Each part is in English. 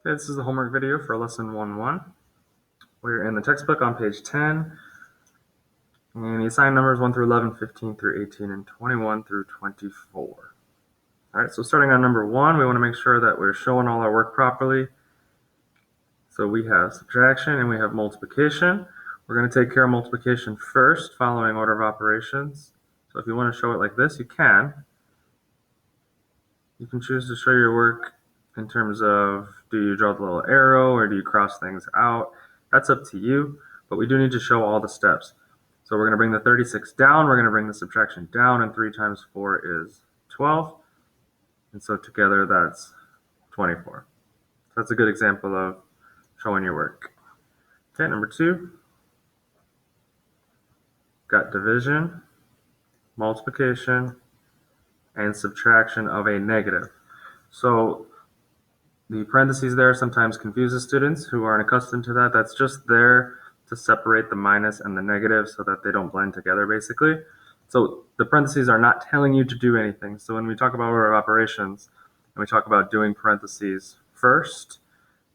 Okay, this is the homework video for lesson 1-1. We're in the textbook on page 10, and the assigned numbers 1 through 11, 15 through 18, and 21 through 24. All right, so starting on number 1, we want to make sure that we're showing all our work properly. So we have subtraction and we have multiplication. We're going to take care of multiplication first, following order of operations. So if you want to show it like this, you can. You can choose to show your work in terms of, do you draw the little arrow or do you cross things out? That's up to you, but we do need to show all the steps. So we're going to bring the 36 down, we're going to bring the subtraction down, and 3 times 4 is 12. And so together that's 24. So that's a good example of showing your work. Okay, number 2. Got division, multiplication, and subtraction of a negative. So the parentheses there sometimes confuses students who aren't accustomed to that. That's just there to separate the minus and the negative so that they don't blend together, basically. So the parentheses are not telling you to do anything. So when we talk about order of operations and we talk about doing parentheses first,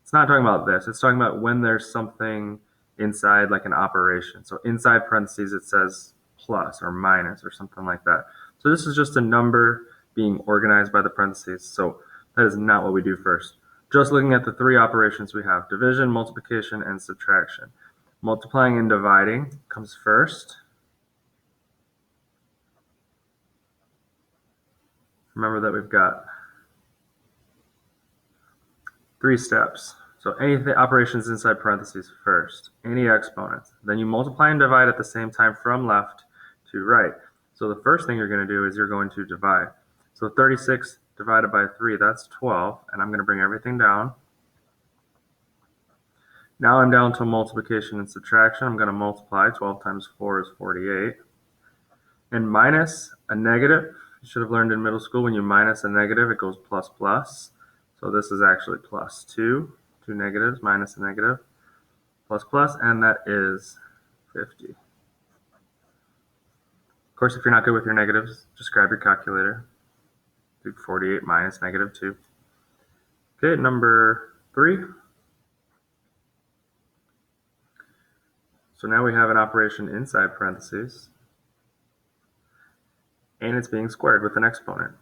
it's not talking about this. It's talking about when there's something inside, like an operation. So inside parentheses, it says plus or minus or something like that. So this is just a number being organized by the parentheses. So that is not what we do first. Just looking at the 3 operations we have: division, multiplication, and subtraction. Multiplying and dividing comes first. Remember that we've got 3 steps. So any operations inside parentheses first, any exponents. Then you multiply and divide at the same time from left to right. So the first thing you're going to do is you're going to divide. So 36 divided by 3, that's 12, and I'm going to bring everything down. Now I'm down to multiplication and subtraction. I'm going to multiply. 12 times 4 is 48. And minus a negative, you should have learned in middle school, when you minus a negative, it goes plus plus. So this is actually plus 2. 2 negatives minus a negative, plus plus, and that is 50. Of course, if you're not good with your negatives, just grab your calculator. Do 48 minus negative 2. Okay, number 3. So now we have an operation inside parentheses, and it's being squared with an exponent.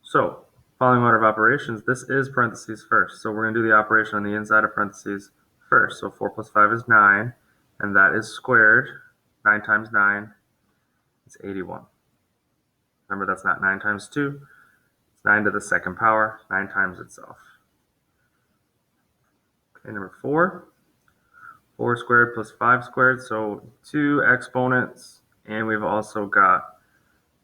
So, following order of operations, this is parentheses first. So we're going to do the operation on the inside of parentheses first. So 4 plus 5 is 9, and that is squared. 9 times 9 is 81. Remember, that's not 9 times 2. It's 9 to the second power, 9 times itself. Okay, number 4. 4 squared plus 5 squared, so 2 exponents, and we've also got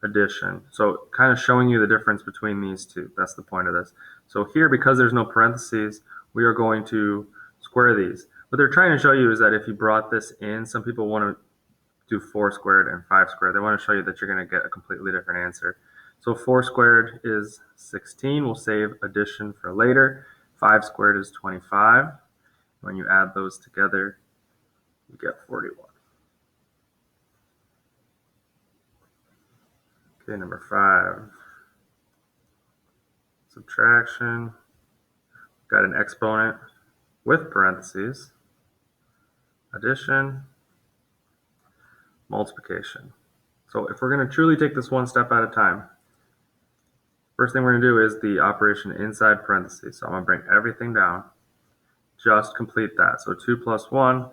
addition. So kind of showing you the difference between these two. That's the point of this. So here, because there's no parentheses, we are going to square these. What they're trying to show you is that if you brought this in, some people want to do 4 squared and 5 squared. They want to show you that you're going to get a completely different answer. So 4 squared is 16. We'll save addition for later. 5 squared is 25. When you add those together, you get 41. Okay, number 5. Subtraction. Got an exponent with parentheses. Addition. Multiplication. So if we're going to truly take this one step at a time, first thing we're going to do is the operation inside parentheses. So I'm going to bring everything down. Just complete that. So 2 plus 1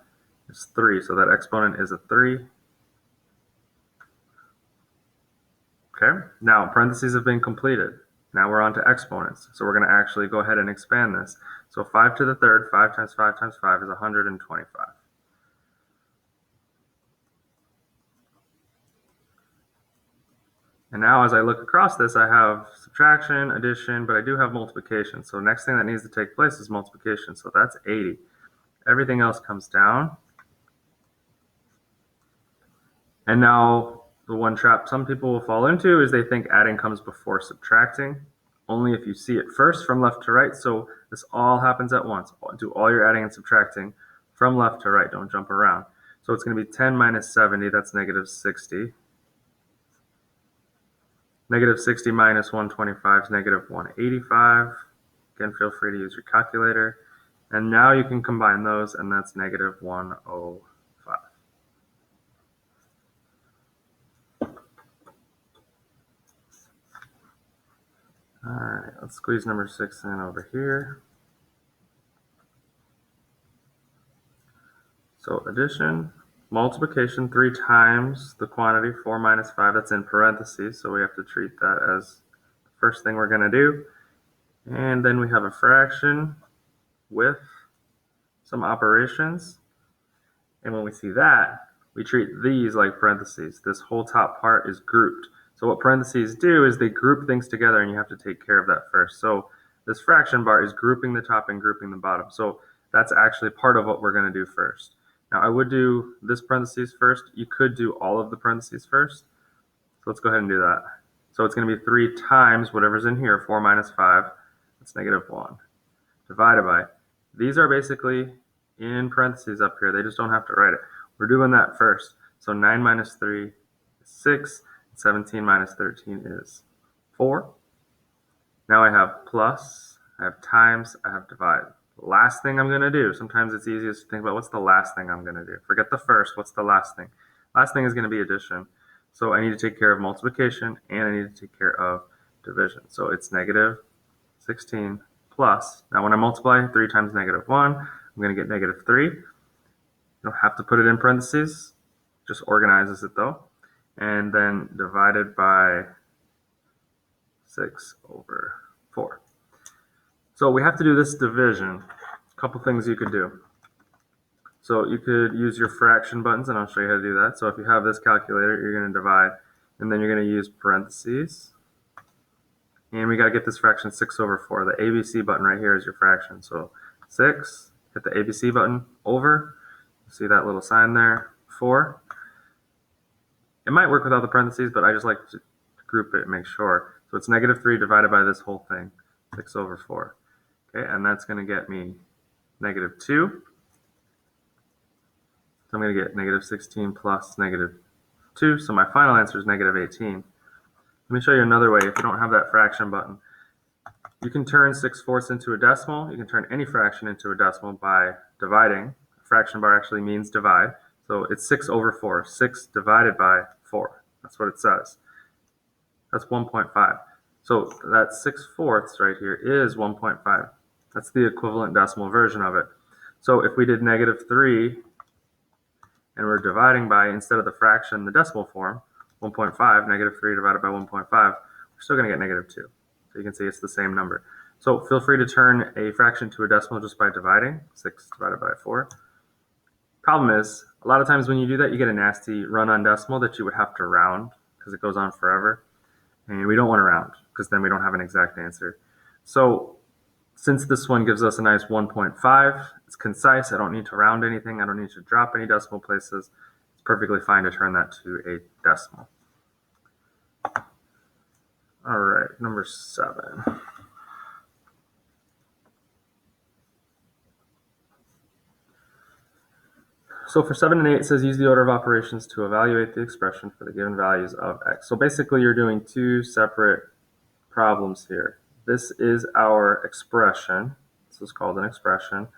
is 3. So that exponent is a 3. Okay, now parentheses have been completed. Now we're on to exponents. So we're going to actually go ahead and expand this. So 5 to the third, 5 times 5 times 5 is 125. And now as I look across this, I have subtraction, addition, but I do have multiplication. So next thing that needs to take place is multiplication. So that's 80. Everything else comes down. And now the one trap some people will fall into is they think adding comes before subtracting. Only if you see it first from left to right. So this all happens at once. Do all your adding and subtracting from left to right. Don't jump around. So it's going to be 10 minus 70. That's negative 60. Negative 60 minus 125 is negative 185. Again, feel free to use your calculator. And now you can combine those, and that's negative 105. All right, let's squeeze number 6 in over here. So addition, multiplication, 3 times the quantity, 4 minus 5, that's in parentheses, so we have to treat that as the first thing we're going to do. And then we have a fraction with some operations. And when we see that, we treat these like parentheses. This whole top part is grouped. So what parentheses do is they group things together, and you have to take care of that first. So this fraction bar is grouping the top and grouping the bottom. So that's actually part of what we're going to do first. Now I would do this parentheses first. You could do all of the parentheses first. So let's go ahead and do that. So it's going to be 3 times whatever's in here, 4 minus 5, that's negative 1, divided by, these are basically in parentheses up here. They just don't have to write it. We're doing that first. So 9 minus 3 is 6. 17 minus 13 is 4. Now I have plus, I have times, I have divide. The last thing I'm going to do, sometimes it's easiest to think about what's the last thing I'm going to do. Forget the first, what's the last thing? Last thing is going to be addition. So I need to take care of multiplication, and I need to take care of division. So it's negative 16 plus. Now when I multiply 3 times negative 1, I'm going to get negative 3. You don't have to put it in parentheses, just organizes it though. And then divided by 6 over 4. So we have to do this division. A couple things you could do. So you could use your fraction buttons, and I'll show you how to do that. So if you have this calculator, you're going to divide, and then you're going to use parentheses. And we got to get this fraction 6 over 4. The ABC button right here is your fraction. So 6, hit the ABC button, over. See that little sign there, 4. It might work without the parentheses, but I just like to group it and make sure. So it's negative 3 divided by this whole thing, 6 over 4. Okay, and that's going to get me negative 2. So I'm going to get negative 16 plus negative 2. So my final answer is negative 18. Let me show you another way if you don't have that fraction button. You can turn 6/4 into a decimal. You can turn any fraction into a decimal by dividing. A fraction bar actually means divide. So it's 6 over 4. 6 divided by 4. That's what it says. That's 1.5. So that 6/4 right here is 1.5. That's the equivalent decimal version of it. So if we did negative 3 and we're dividing by, instead of the fraction, the decimal form, 1.5, negative 3 divided by 1.5, we're still going to get negative 2. So you can see it's the same number. So feel free to turn a fraction to a decimal just by dividing. 6 divided by 4. Problem is, a lot of times when you do that, you get a nasty run-on decimal that you would have to round because it goes on forever. And we don't want to round because then we don't have an exact answer. So since this one gives us a nice 1.5, it's concise. I don't need to round anything. I don't need to drop any decimal places. It's perfectly fine to turn that to a decimal. All right, number 7. So for 7 and 8, it says use the order of operations to evaluate the expression for the given values of x. So basically you're doing 2 separate problems here. This is our expression. This is called an expression.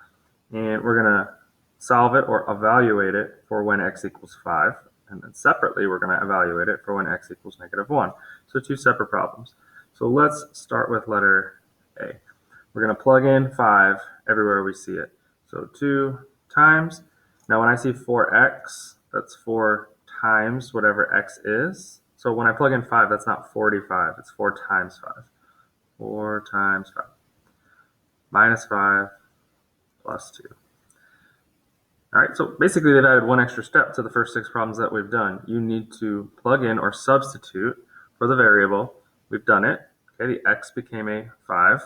And we're going to solve it or evaluate it for when x equals 5. And then separately, we're going to evaluate it for when x equals negative 1. So 2 separate problems. So let's start with letter A. We're going to plug in 5 everywhere we see it. So 2 times. Now when I see 4x, that's 4 times whatever x is. So when I plug in 5, that's not 45. It's 4 times 5. 4 times 5. Minus 5 plus 2. All right, so basically they've added one extra step to the first 6 problems that we've done. You need to plug in or substitute for the variable. We've done it. Okay, the x became a 5.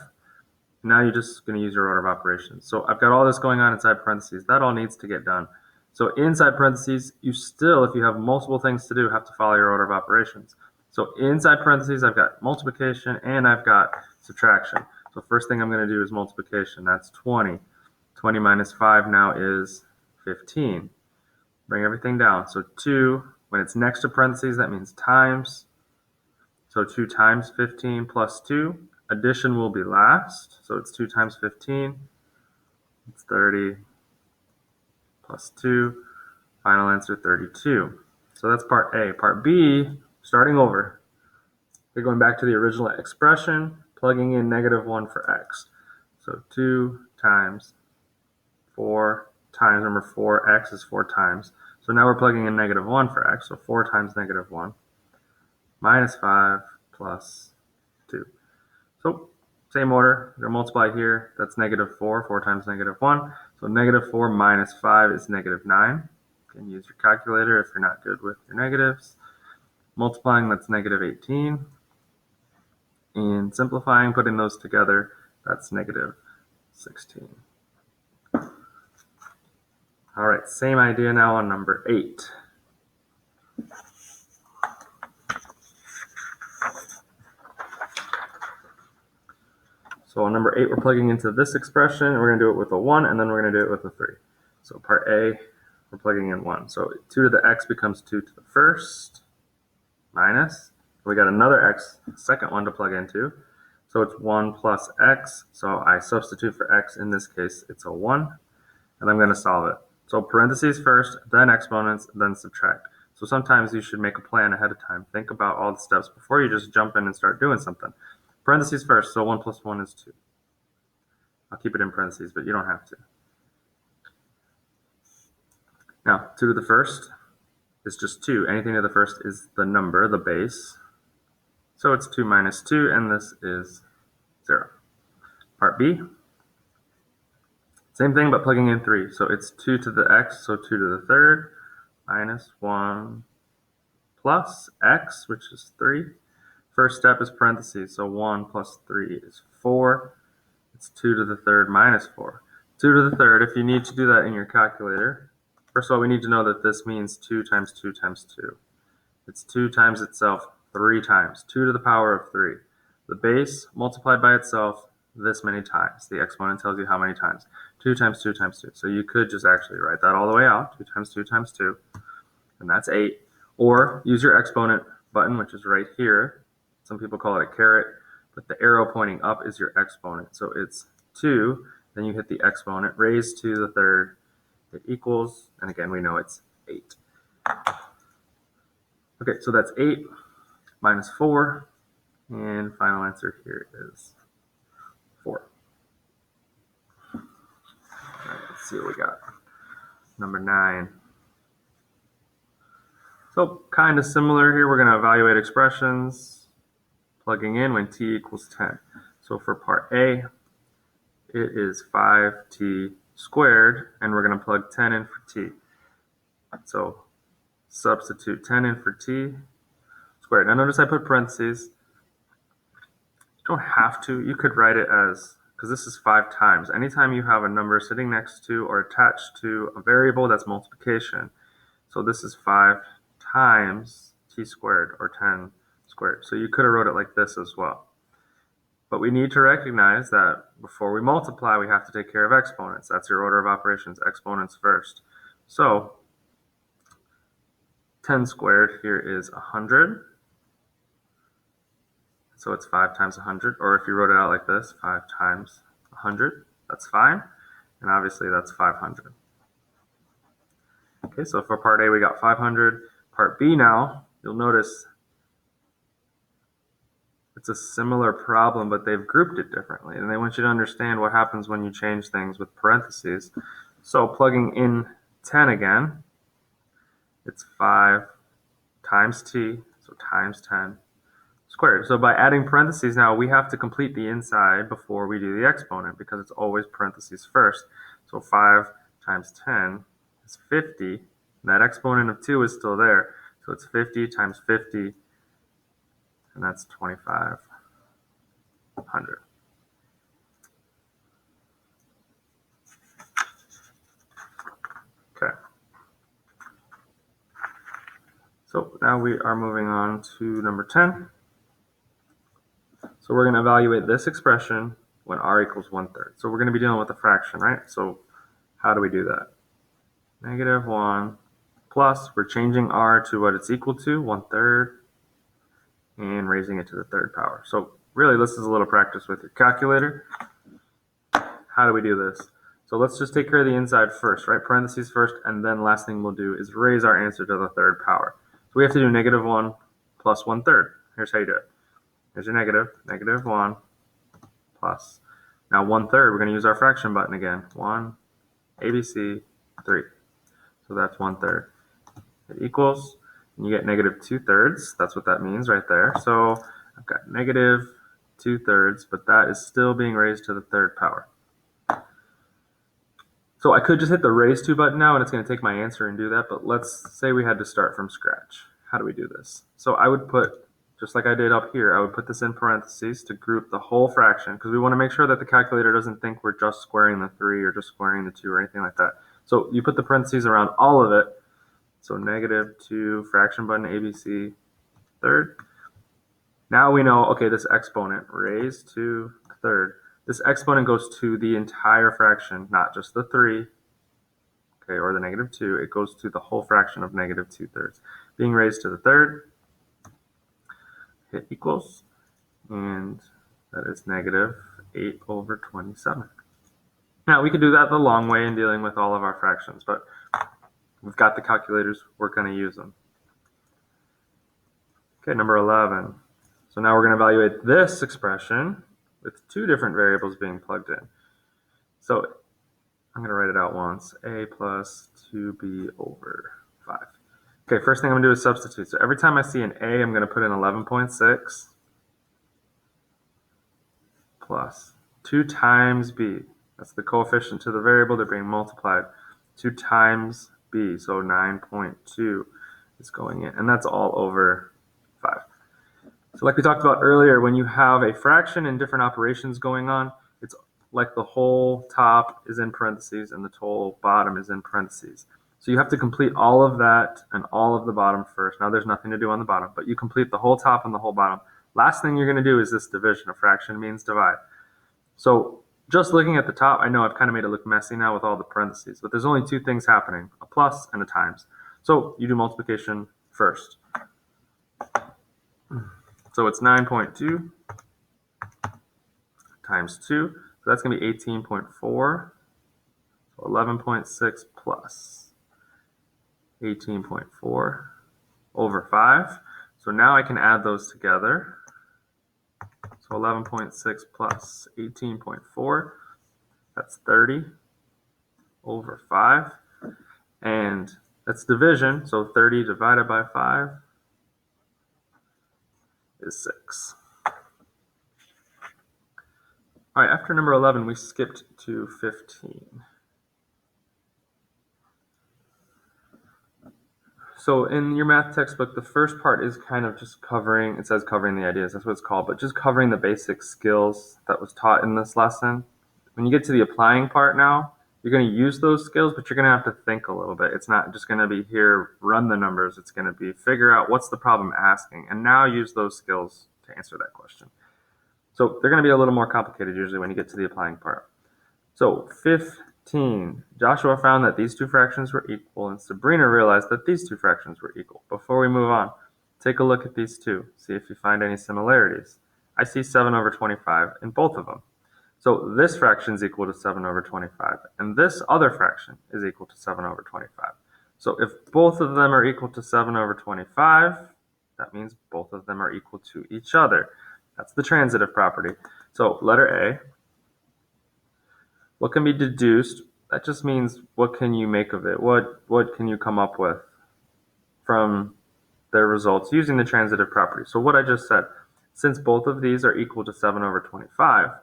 Now you're just going to use your order of operations. So I've got all this going on inside parentheses. That all needs to get done. So inside parentheses, you still, if you have multiple things to do, have to follow your order of operations. So inside parentheses, I've got multiplication and I've got subtraction. So first thing I'm going to do is multiplication. That's 20. 20 minus 5 now is 15. Bring everything down. So 2, when it's next to parentheses, that means times. So 2 times 15 plus 2. Addition will be last. So it's 2 times 15 It's 30 plus 2. Final answer, 32. So that's part A. Part B, starting over. We're going back to the original expression, plugging in -1 for x. So 2 times 4 times, remember 4x is 4 times. So now we're plugging in -1 for x, so 4 times -1 minus 5 plus 2. So same order, we're going to multiply here. That's -4, 4 times -1. So -4 minus 5 is -9. You can use your calculator if you're not good with your negatives. Multiplying, that's -18. And simplifying, putting those together, that's -16. All right, same idea now on number 8. So on number 8, we're plugging into this expression, and we're going to do it with a 1, and then we're going to do it with a 3. So part A, we're plugging in 1. So 2 to the x becomes 2 to the first, minus. We got another x, second one to plug into. So it's 1 plus x. So I substitute for x. In this case, it's a 1. And I'm going to solve it. So parentheses first, then exponents, then subtract. So sometimes you should make a plan ahead of time. Think about all the steps before you just jump in and start doing something. Parentheses first, so 1 plus 1 is 2. I'll keep it in parentheses, but you don't have to. Now, 2 to the first is just 2. Anything to the first is the number, the base. So it's 2 minus 2, and this is 0. Part B, same thing, but plugging in 3. So it's 2 to the x, so 2 to the third, minus 1 plus x, which is 3. First step is parentheses, so 1 plus 3 is 4. It's 2 to the third minus 4. 2 to the third, if you need to do that in your calculator, first of all, we need to know that this means 2 times 2 times 2. It's 2 times itself 3 times, 2 to the power of 3. The base multiplied by itself this many times. The exponent tells you how many times. 2 times 2 times 2. So you could just actually write that all the way out, 2 times 2 times 2, and that's 8. Or use your exponent button, which is right here. Some people call it a caret, but the arrow pointing up is your exponent. So it's 2, then you hit the exponent, raised to the third, it equals, and again, we know it's 8. Okay, so that's 8 minus 4, and final answer here is 4. All right, let's see what we got. Number 9. So kind of similar here, we're going to evaluate expressions, plugging in when t equals 10. So for part A, it is 5t squared, and we're going to plug 10 in for t. So substitute 10 in for t squared. Now notice I put parentheses. You don't have to. You could write it as, because this is 5 times. Anytime you have a number sitting next to or attached to a variable, that's multiplication. So this is 5 times t squared, or 10 squared. So you could have wrote it like this as well. But we need to recognize that before we multiply, we have to take care of exponents. That's your order of operations, exponents first. So 10 squared here is 100. So it's 5 times 100. Or if you wrote it out like this, 5 times 100, that's fine. And obviously that's 500. Okay, so for part A, we got 500. Part B now, you'll notice it's a similar problem, but they've grouped it differently. And they want you to understand what happens when you change things with parentheses. So plugging in 10 again, it's 5 times t, so times 10 squared. So by adding parentheses now, we have to complete the inside before we do the exponent, because it's always parentheses first. So 5 times 10 is 50. And that exponent of 2 is still there. So it's 50 times 50, and that's 2,500. Okay. So now we are moving on to number 10. So we're going to evaluate this expression when r equals 1/3. So we're going to be dealing with a fraction, right? So how do we do that? -1 plus, we're changing r to what it's equal to, 1/3, and raising it to the third power. So really, this is a little practice with your calculator. How do we do this? So let's just take care of the inside first, right? Parentheses first, and then last thing we'll do is raise our answer to the third power. So we have to do -1 plus 1/3. Here's how you do it. Here's your negative, -1 plus. Now 1/3, we're going to use our fraction button again. 1, ABC, 3. So that's 1/3. It equals, and you get -2/3. That's what that means right there. So I've got -2/3, but that is still being raised to the third power. So I could just hit the raise to button now and it's going to take my answer and do that, but let's say we had to start from scratch. How do we do this? So I would put, just like I did up here, I would put this in parentheses to group the whole fraction because we want to make sure that the calculator doesn't think we're just squaring the 3 or just squaring the 2 or anything like that. So you put the parentheses around all of it. So -2, fraction button, ABC, third. Now we know, okay, this exponent raised to third. This exponent goes to the entire fraction, not just the 3, okay, or the -2. It goes to the whole fraction of -2/3. Being raised to the third, hit equals, and that is -8/27. Now we could do that the long way in dealing with all of our fractions, but we've got the calculators, we're going to use them. Okay, number 11. So now we're going to evaluate this expression with two different variables being plugged in. So I'm going to write it out once. A plus 2b/5. Okay, first thing I'm going to do is substitute. So every time I see an A, I'm going to put in 11.6 plus 2 times b. That's the coefficient to the variable. They're being multiplied. 2 times b, so 9.2 is going in. And that's all over 5. So like we talked about earlier, when you have a fraction and different operations going on, it's like the whole top is in parentheses and the whole bottom is in parentheses. So you have to complete all of that and all of the bottom first. Now there's nothing to do on the bottom, but you complete the whole top and the whole bottom. Last thing you're going to do is this division. A fraction means divide. So just looking at the top, I know I've kind of made it look messy now with all the parentheses, but there's only two things happening, a plus and a times. So you do multiplication first. So it's 9.2 times 2. So that's going to be 18.4. So 11.6 plus 18.4 over 5. So now I can add those together. So 11.6 plus 18.4, that's 30 over 5. And that's division, so 30 divided by 5 is 6. All right, after number 11, we skipped to 15. So in your math textbook, the first part is kind of just covering, it says covering the ideas, that's what it's called, but just covering the basic skills that was taught in this lesson. When you get to the applying part now, you're going to use those skills, but you're going to have to think a little bit. It's not just going to be here, run the numbers. It's going to be figure out what's the problem asking, and now use those skills to answer that question. So they're going to be a little more complicated usually when you get to the applying part. So 15. Joshua found that these two fractions were equal, and Sabrina realized that these two fractions were equal. Before we move on, take a look at these two. See if you find any similarities. I see 7/25 in both of them. So this fraction is equal to 7/25, and this other fraction is equal to 7/25. So if both of them are equal to 7/25, that means both of them are equal to each other. That's the transitive property. So letter A, what can be deduced? That just means what can you make of it? What can you come up with from their results using the transitive property? So what I just said, since both of these are equal to 7/25,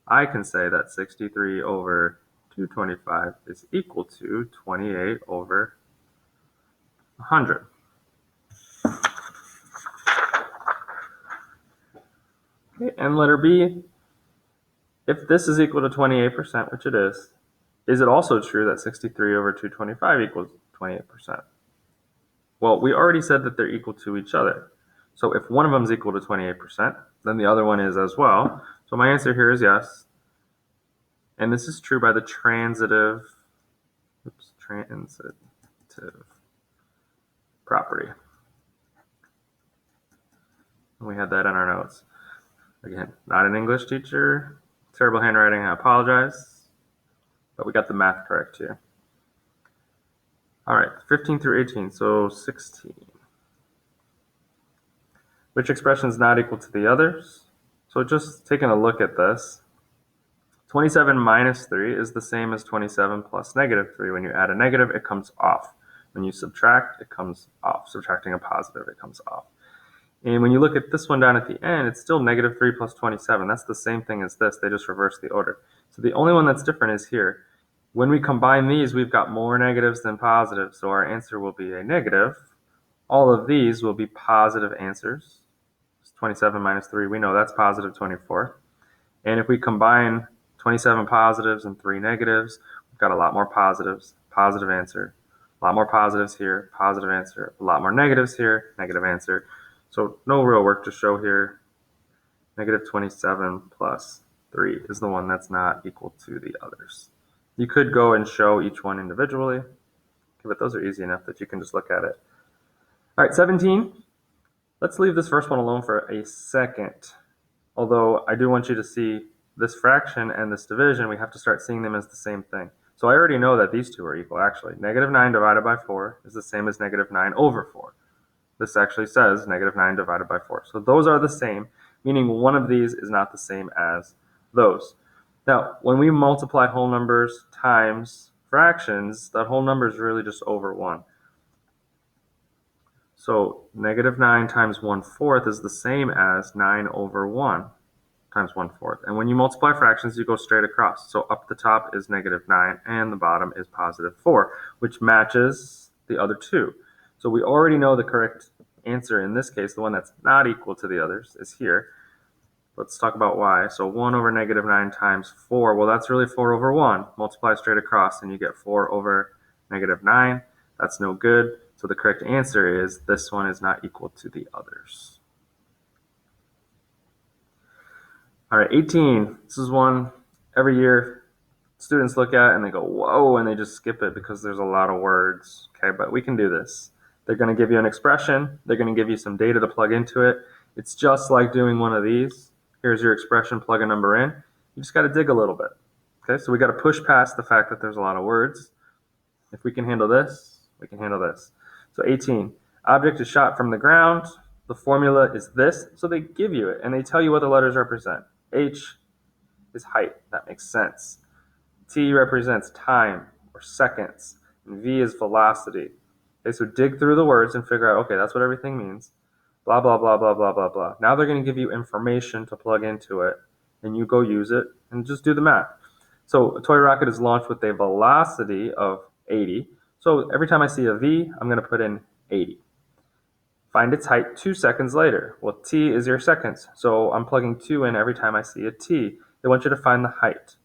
I can say that 63/225 is equal to 28/100. Okay, and letter B, if this is equal to 28%, which it is it also true that 63/225 equals 28%? Well, we already said that they're equal to each other. So if one of them is equal to 28%, then the other one is as well. So my answer here is yes. And this is true by the transitive property. And we had that in our notes. Again, not an English teacher, terrible handwriting, I apologize. but we got the math correct here. All right, 15 through 18, so 16. Which expression is not equal to the others? So just taking a look at this, 27 minus 3 is the same as 27 plus negative 3. When you add a negative, it comes off. When you subtract, it comes off. Subtracting a positive, it comes off. And when you look at this one down at the end, it's still negative 3 plus 27. That's the same thing as this. They just reverse the order. So the only one that's different is here. When we combine these, we've got more negatives than positives, so our answer will be a negative. All of these will be positive answers. 27 minus 3, we know that's positive 24. And if we combine 27 positives and 3 negatives, we've got a lot more positives, positive answer. A lot more positives here, positive answer. A lot more negatives here, negative answer. So no real work to show here. Negative 27 plus 3 is the one that's not equal to the others. You could go and show each one individually, but those are easy enough that you can just look at it. All right, 17. Let's leave this first one alone for a second. Although I do want you to see this fraction and this division, we have to start seeing them as the same thing. So I already know that these two are equal, actually. Negative 9 divided by 4 is the same as negative 9 over 4. This actually says negative 9 divided by 4. So those are the same, meaning one of these is not the same as those. Now, when we multiply whole numbers times fractions, that whole number is really just over 1. So negative 9 times 1/4 is the same as 9 over 1 times 1/4. And when you multiply fractions, you go straight across. So up the top is negative 9 and the bottom is positive 4, which matches the other two. So we already know the correct answer in this case, the one that's not equal to the others, is here. Let's talk about why. So 1 over negative 9 times 4, well, that's really 4 over 1. Multiply straight across and you get 4 over negative 9. That's no good. So the correct answer is this one is not equal to the others. All right, 18. This is one every year students look at and they go, whoa, and they just skip it because there's a lot of words. Okay, but we can do this. They're going to give you an expression. They're going to give you some data to plug into it. It's just like doing one of these. Here's your expression, plug a number in. You just got to dig a little bit. Okay, so we got to push past the fact that there's a lot of words. If we can handle this, we can handle this. So 18, object is shot from the ground. The formula is this. So they give you it and they tell you what the letters represent. H is height. That makes sense. T represents time or seconds. And V is velocity. Okay, so dig through the words and figure out, okay, that's what everything means. Blah, blah, blah, blah, blah, blah, blah. Now they're going to give you information to plug into it, and you go use it and just do the math. So a toy rocket is launched with a velocity of 80. So every time I see a V, I'm going to put in 80. Find its height 2 seconds later. Well, T is your seconds, so I'm plugging 2 in every time I see a T. They want you to find the height.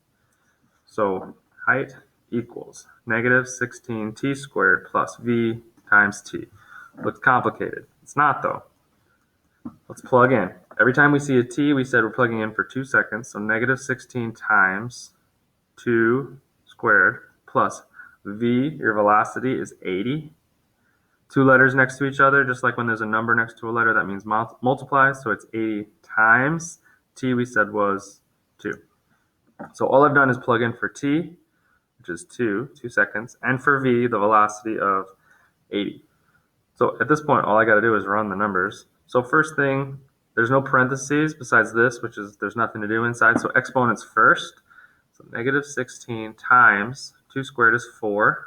So height equals negative 16t squared plus V times T. Looks complicated. It's not, though. Let's plug in. Every time we see a T, we said we're plugging in for 2 seconds. So negative 16 times 2 squared plus V, your velocity, is 80. Two letters next to each other, just like when there's a number next to a letter, that means multiplies. So it's 80 times T, we said was 2. So all I've done is plug in for T, which is 2 seconds, and for V, the velocity of 80. So at this point, all I got to do is run the numbers. So first thing, there's no parentheses besides this, which is there's nothing to do inside. So exponents first. So negative 16 times 2 squared is 4.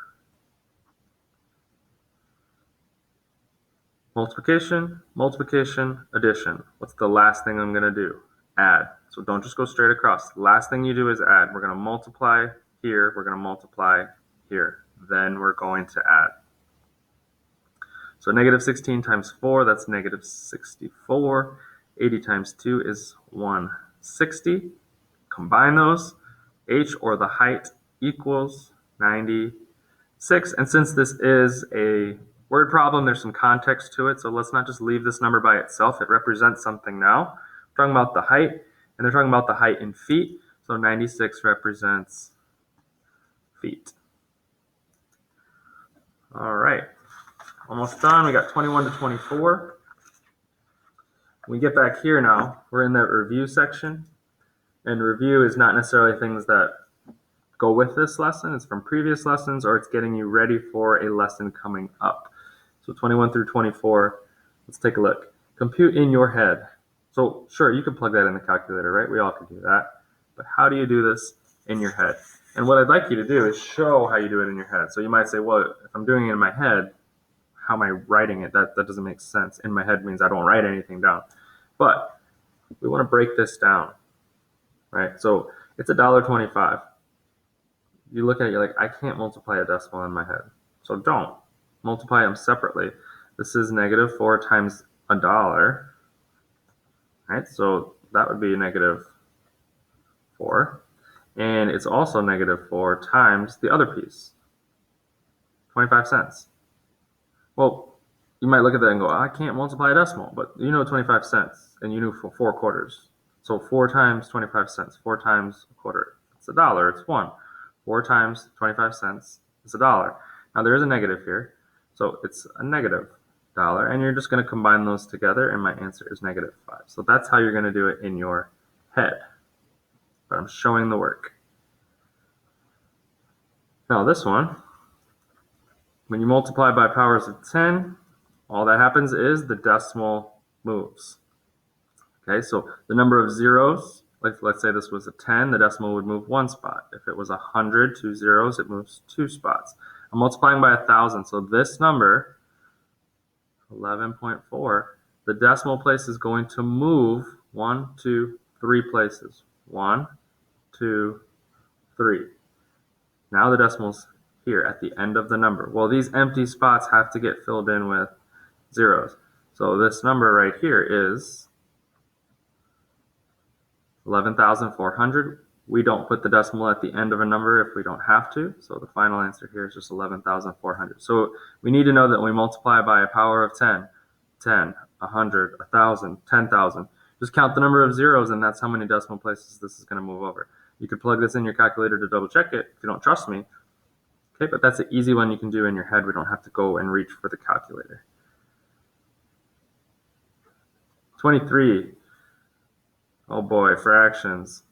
Multiplication, multiplication, addition. What's the last thing I'm going to do? Add. So don't just go straight across. The last thing you do is add. We're going to multiply here. We're going to multiply here. Then we're going to add. So negative 16 times 4, that's negative 64. 80 times 2 is 160. Combine those. H, or the height, equals 96. And since this is a word problem, there's some context to it. So let's not just leave this number by itself. It represents something now. We're talking about the height, and they're talking about the height in feet. So 96 represents feet. All right. Almost done. We got 21 to 24. When we get back here now, we're in that review section. And review is not necessarily things that go with this lesson, it's from previous lessons, or it's getting you ready for a lesson coming up. So 21 through 24, let's take a look. Compute in your head. So sure, you can plug that in the calculator, right? We all can do that. But how do you do this in your head? And what I'd like you to do is show how you do it in your head. So you might say, well, if I'm doing it in my head, how am I writing it? That doesn't make sense. In my head means I don't write anything down. But we want to break this down, right? So it's $1.25. You look at it, you're like, I can't multiply a decimal in my head. So don't. Multiply them separately. This is -4 times $1, right? So that would be -4. And it's also -4 times the other piece, 25 cents. Well, you might look at that and go, I can't multiply a decimal, but you know 25 cents, and you knew for 4 quarters. So 4 times 25 cents, 4 times a quarter, it's $1, it's 1. 4 times 25 cents is $1. Now there is a negative here, so it's a -$1, and you're just going to combine those together, and my answer is -5. So that's how you're going to do it in your head. But I'm showing the work. Now this one, when you multiply by powers of 10, all that happens is the decimal moves. Okay, so the number of zeros, like let's say this was a 10, the decimal would move 1 spot. If it was 100, 2 zeros, it moves 2 spots. I'm multiplying by 1,000, so this number, 11.4, the decimal place is going to move 1, 2, 3 places. 1, 2, 3. Now the decimal's here at the end of the number. Well, these empty spots have to get filled in with zeros. So this number right here is 11,400. We don't put the decimal at the end of a number if we don't have to. So the final answer here is just 11,400. So we need to know that when we multiply by a power of 10, 10, 100, 1,000, 10,000. Just count the number of zeros, and that's how many decimal places this is going to move over. You could plug this in your calculator to double check it if you don't trust me. Okay, but that's an easy one you can do in your head. We don't have to go and reach for the calculator. 23. Oh boy, fractions.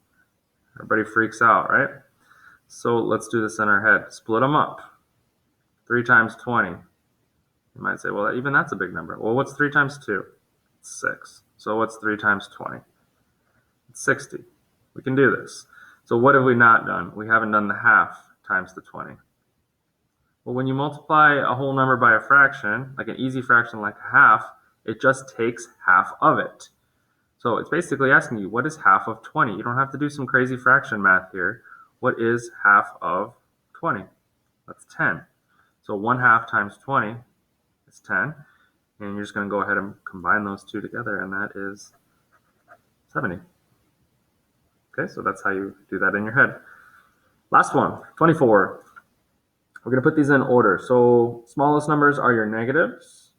Everybody freaks out, right? So let's do this in our head. Split them up. 3 times 20. You might say, well, even that's a big number. Well, what's 3 times 2? It's 6. So what's 3 times 20? It's 60. We can do this. So what have we not done? We haven't done the half times the 20. Well, when you multiply a whole number by a fraction, like an easy fraction like a half, it just takes half of it. So it's basically asking you, what is half of 20? You don't have to do some crazy fraction math here. What is half of 20? That's 10. So 1/2 times 20 is 10. And you're just going to go ahead and combine those two together, and that is 70. Okay, so that's how you do that in your head. Last one, 24. We're going to put these in order. So smallest numbers are your negatives,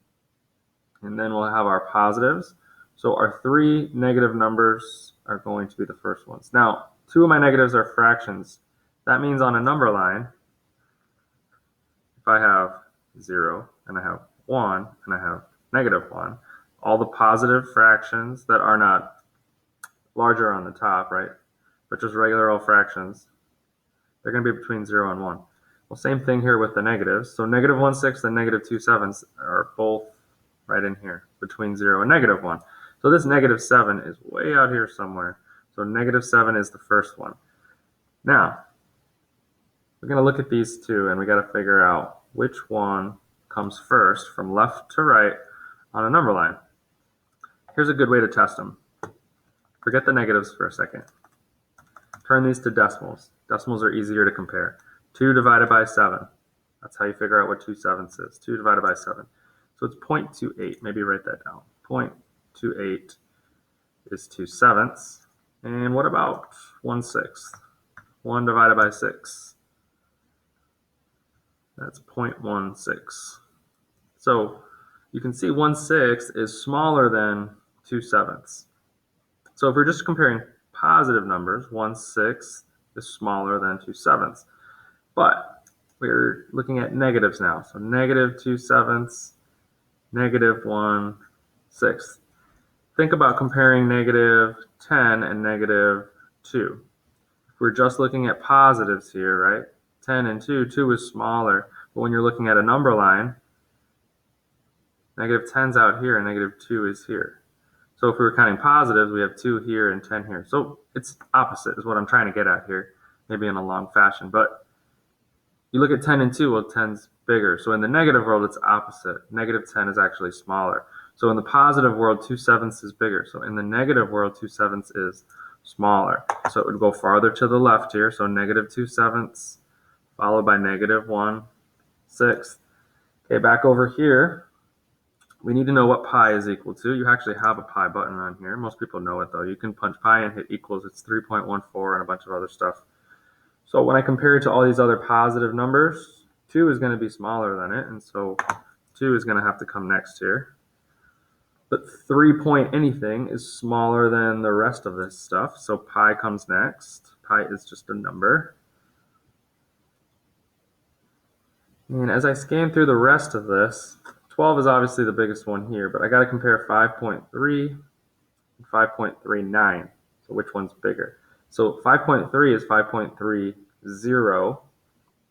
and then we'll have our positives. So our 3 negative numbers are going to be the first ones. Now, 2 of my negatives are fractions. That means on a number line, if I have 0 and I have 1 and I have -1, all the positive fractions that are not larger on the top, right, but just regular old fractions, they're going to be between 0 and 1. Well, same thing here with the negatives. So -1/6 and -2/7 are both right in here between 0 and -1. So this -7 is way out here somewhere. So -7 is the first one. Now, we're going to look at these two, and we got to figure out which one comes first from left to right on a number line. Here's a good way to test them. Forget the negatives for a second. Turn these to decimals. Decimals are easier to compare. 2 divided by 7. That's how you figure out what 2/7 is. 2 divided by 7. So it's 0.28. Maybe write that down. 0.28 is 2/7. And what about 1/6? 1 divided by 6. That's 0.16. So you can see 1/6 is smaller than 2/7. So if we're just comparing positive numbers, 1/6 is smaller than 2/7. But we're looking at negatives now. So -2/7, -1/6. Think about comparing -10 and -2. If we're just looking at positives here, right? 10 and 2, 2 is smaller. But when you're looking at a number line, negative 10's out here and negative 2 is here. So if we were counting positives, we have 2 here and 10 here. So it's opposite is what I'm trying to get at here, maybe in a long fashion. But you look at 10 and 2, well, 10's bigger. So in the negative world, it's opposite. Negative 10 is actually smaller. So in the positive world, 2/7 is bigger. So in the negative world, 2/7 is smaller. So it would go farther to the left here. So negative 2/7 followed by negative 1/6. Okay, back over here, we need to know what pi is equal to. You actually have a pi button on here. Most people know it though. You can punch pi and hit equals. It's 3.14 and a bunch of other stuff. So when I compare it to all these other positive numbers, 2 is going to be smaller than it, and so 2 is going to have to come next here. But 3 point anything is smaller than the rest of this stuff, so pi comes next. Pi is just a number. And as I scan through the rest of this, 12 is obviously the biggest one here, but I got to compare 5.3 and 5.39. So which one's bigger? So 5.3 is 5.30,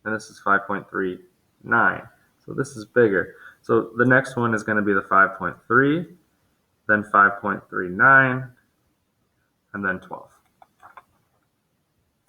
and this is 5.39. So this is bigger. So the next one is going to be the 5.3, then 5.39, and then 12.